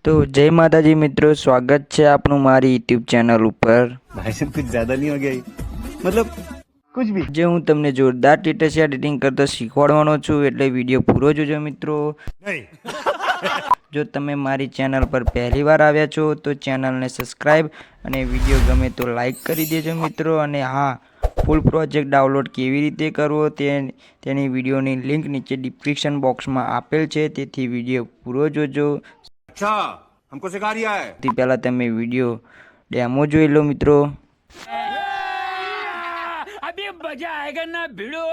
तो जय माताजी मित्रों, स्वागत है आपनु मारी यूट्यूब चैनल पर। भाई साहब कुछ ज्यादा नहीं हो गया ये? मतलब कुछ भी। जे हूँ तमने जोरदार टीटसिया एडिटिंग करता शीखवाड़वानो छुं, एटले विडियो पूरो जोजो मित्रों। जो तमे मारी चैनल पर पहली बार आव्या छो तो चैनल ने सब्सक्राइब अने विडियो गमे तो लाइक करी देजो मित्रों। अने हाँ, फूल प्रोजेक्ट डाउनलॉड केवी रीते करवो तेनी विडियोनी लिंक नीचे डिस्क्रिप्शन बॉक्स में आपेल छे, तेथी विडियो पूरो जोजो। अच्छा हमको सिखा रिया है। ते पहला तमे विडियो डेमो जोई लो मित्रों। अभी मजा आएगा ना भिड़ो।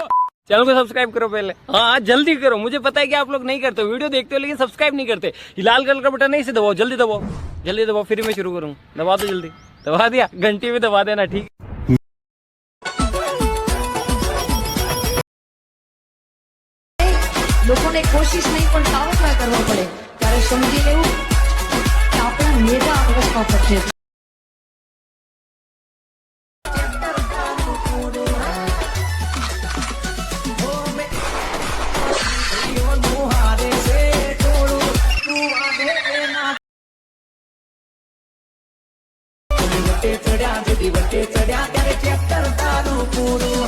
चैनल को सब्सक्राइब करो पहले। हाँ जल्दी करो, मुझे पता है कि आप लोग नहीं करते, वीडियो देखते हो लेकिन सब्सक्राइब नहीं करते। ये लाल कलर का बटन नहीं से दबाओ, जल्दी दबाओ, जल्दी दबाओ, फिर मैं शुरू करूँ। दबा दो जल्दी, दबा दिया, घंटी में दबा देना, ठीक। લોકોને કોશિશ નહીં પણ તાવકરા કરવા પડે ત્યારે સમજી લેવું કે આપણા મેગા અવસ્થા પર છે। વટે ચડ્યા ત્યારે ચેપ્ટર તારું પૂરું